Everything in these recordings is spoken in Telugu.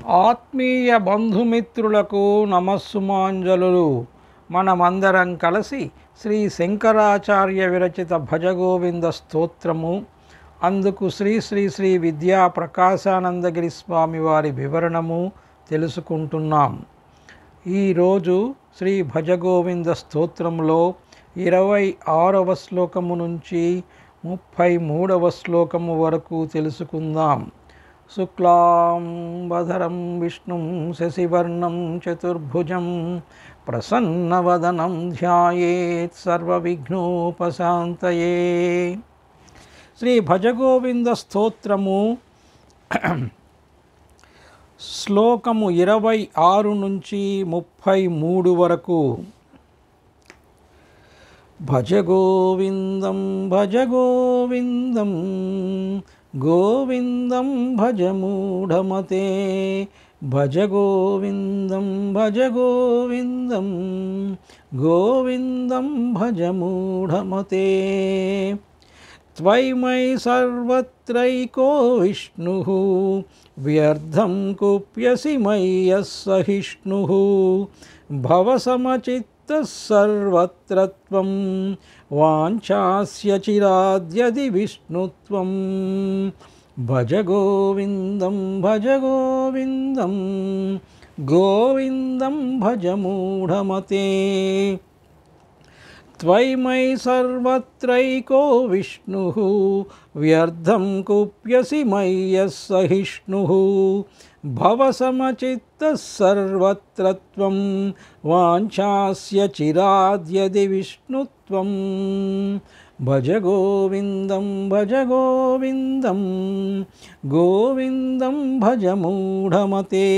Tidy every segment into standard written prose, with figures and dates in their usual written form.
ఆత్మీయ బంధుమిత్రులకు నమస్సుమాంజలులు. మనమందరం కలిసి శ్రీ శంకరాచార్య విరచిత భజగోవింద స్తోత్రము, అందుకు శ్రీ శ్రీ శ్రీ విద్యా ప్రకాశానందగిరి స్వామి వారి వివరణము తెలుసుకుంటున్నాం. ఈరోజు శ్రీ భజగోవింద స్తోత్రంలో 26వ శ్లోకము నుంచి 33వ శ్లోకము వరకు తెలుసుకుందాం. శుక్లాంబరధరం విష్ణుం శశివర్ణం చతుర్భుజం ప్రసన్నవదనం ధ్యాయేత్ సర్వవిఘ్నోపశాంతయే. శ్రీ భజగోవింద స్తోత్రము శ్లోకము 26 నుంచి 33 వరకు. భజగోవిందం భజగోవిందం గోవిందం భజమూఢమతే. భజగోవిందం భజగోవిందం గోవిందం భజమూఢమతే. త్వయి సర్వత్రైకో విష్ణుః వ్యర్థం కుప్యసి మయ్యః సహిష్ణుః. భవసమచిత్తః సర్వత్రత్వం వాంఛాస్య చిరాద్యది విష్ణుత్వం. భజగోవిందం భజగోవిందం గోవిందం భజమూఢమతే. త్వయి సర్వత్రైకో విష్ణుః వ్యర్థం కుప్యసి మయ్యః సహిష్ణుః. భవసమచిత్తః సర్వత్రత్వం వాంఛాస్య చిరాద్యది విష్ణుత్వం. భజగోవిందం భజగోవిందం గోవిందం భజమూఢమతే.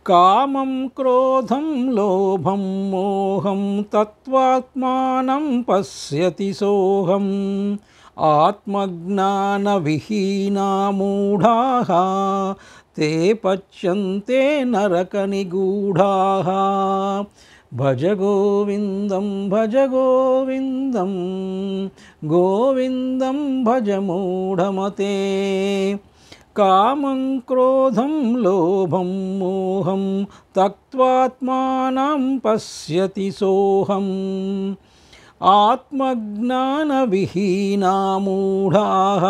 కామం క్రోధం లోభం మోహం తత్వాత్మానం పశ్యతి సోహం. ఆత్మజ్ఞానవిహీనా మూఢాః తే పచ్యంతే నరకనిగూఢాః. భజగోవిందం భజగోవిందం గోవిందం భజమూఢమతే. కామం క్రోధం లోభం మోహం తత్వాత్మానం పశ్యతి సోహం. ఆత్మజ్ఞానవిహీనా మూఢాః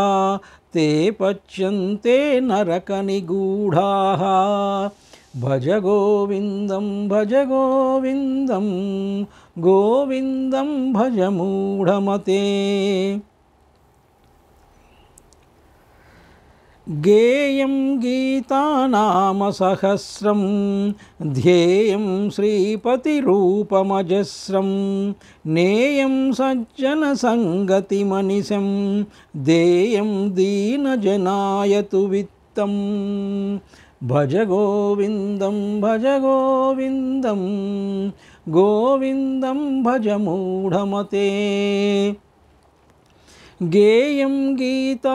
తే పచ్యంతే నరకనిగూఢాః. భజగోవిందం భజగోవిందం గోవిందం భజమూఢమతే. గేయం గీతానామసహస్రం ధ్యేయం శ్రీపతిరూపమజస్రం. నేయం సజ్జనసంగతిమనిశం దేయం దీనజనాయతు విత్తం. భజగోవిందం భజగోవిందం గోవిందం భజమూఢమతే. గేయం గీతానామసహస్రం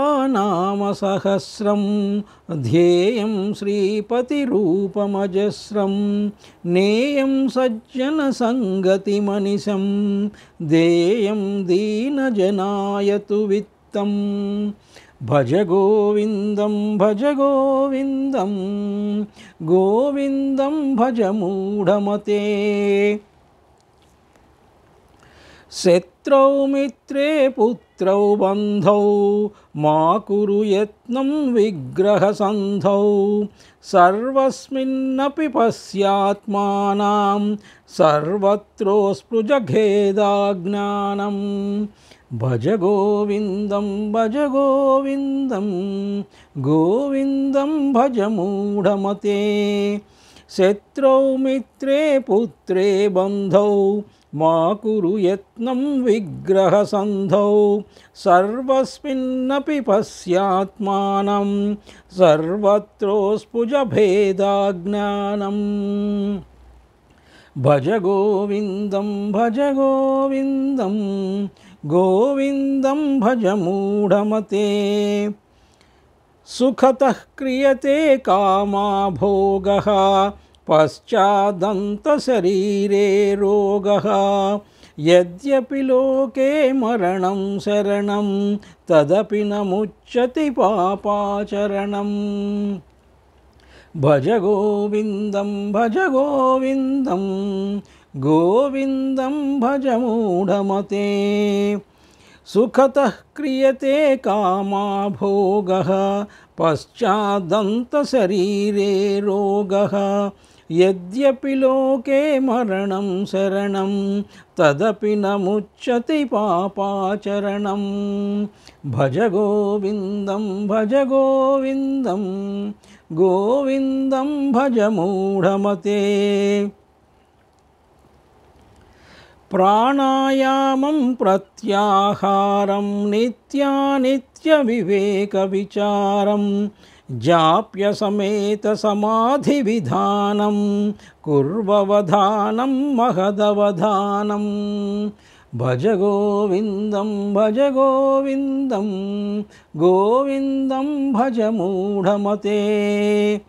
ధ్యేయం శ్రీపతిరూపమజస్రం. నేయం సజ్జనసంగతిమనిశం దేయం దీనజనాయతు విత్తం. భజగోవిందం భజగోవిందం గోవిందం భజమూఢమతే. శత్రౌ మిత్రే పుత్రౌ బంధౌ మా కురు యత్నం విగ్రహసంధౌ. సర్వస్మిన్నపి పశ్యాత్మానం సర్వత్రోస్పృజఖేదాజ్ఞానం. భజగోవిందం భజగోవిందం గోవిందం భజమూఢమతే. శత్రౌ మిత్రే పుత్రే బంధౌ మా కురు యత్నం విగ్రహసంధౌ. సర్వస్మిన్నపి పశ్యాత్మానం సర్వత్రోస్పృజభేదాజ్ఞానం. భజగోవిందం భజగోవిందం గోవిందం భజమూఢమతే. సుఖతః క్రియతే కామాభోగః పశ్చాదంతశరీరే రోగః. యద్యపి లోకే మరణం శరణం తదపి న ముచ్యతి పాపాచరణం. భజ గోవిందం భజ గోవిందం గోవిందం భజ మూఢమతే. సుఖతః క్రియతే కామా భోగః పశ్చాదంతశరీరే రోగః. యద్యపి లోకే మరణం శరణం తదపి న ముచ్యతి పాపాచరణం. భజ గోవిందం భజ గోవిందం గోవిందం భజ మూఢమతే. ప్రాణాయామం ప్రత్యాహారం నిత్యానిత్య వివేక విచారం జాప్య సమేత సమాధి విధానం కుర్వవధానం మహదవధానం. భజ గోవిందం భజ గోవిందం గోవిందం భజ మూఢమతే.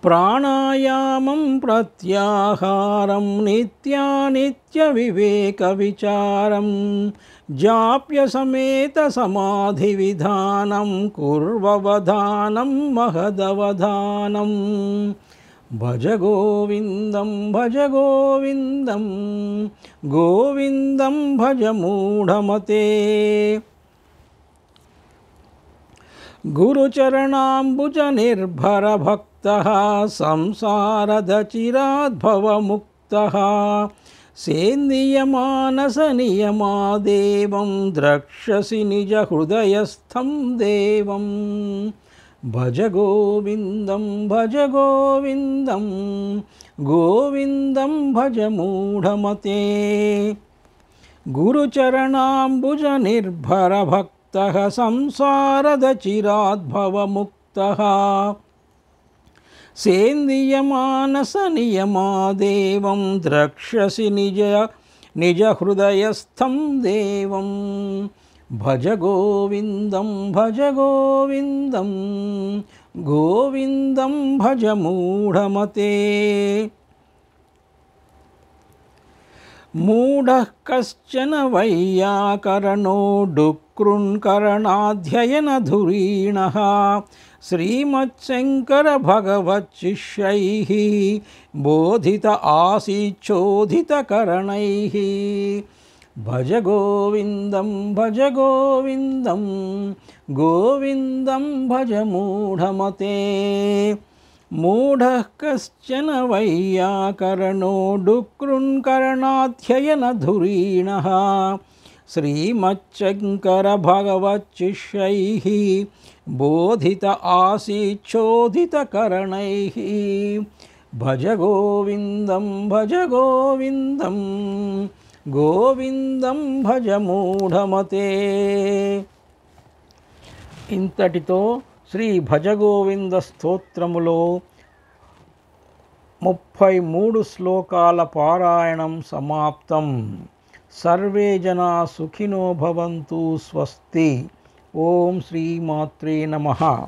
ప్రాణాయామం ప్రత్యాహారం నిత్యానిత్య వివేక విచారం జాప్య సమేత సమాధి విధానం కుర్వవధానం మహదవధానం. భజ గోవిందం భజ గోవిందం గోవిందం భజ మూఢమతే. గురుచరణాంబుజ నిర్భర భక్తః సంసారదచిరాద్భవముక్తః సేంద్రియమానస నియమాదేవం ద్రక్ష్యసి నిజ హృదయస్థం దేవం. భజ గోవిందం భజ గోవిందం గోవిందం భజ మూఢమతే. గురుచరణాంబుజ నిర్భర భక్తః సంసారదచిరాద్భవముక్తః సేంద్రియమానస నియమాదేవం ద్రక్ష్యసి నిజ హృదయస్థం దేవం. భజ గోవిందం భజ గోవిందం గోవిందం భజ మూఢమతే. మూఢః కశ్చన వైయాకరణో డుక్రున్కరణాధ్యయనధురీణః శ్రీమచ్చంకర భగవచ్చిష్యైః బోధిత ఆసీచ్చోదితకరణైః. భజ గోవిందం భజ గోవిందం గోవిందం భజ మూఢమతే. మూఢః కశ్చన వైయాకరణో డుక్రున్కరణాధ్యయనధురీణః శ్రీమచ్చంకర భగవచ్చిష్యైః బోధిత ఆసీచ్చోదితకరణైః. భజ గోవిందం భజ గోవిందం గోవిందం భజ మూఢమతే. ఇంతటితో శ్రీ భజగోవింద స్తోత్రములో 33 శ్లోకాల పారాయణం సమాప్తం. సర్వే జనా సుఖినో భవంతు. స్వస్తి. ఓం శ్రీమాత్రే నమః.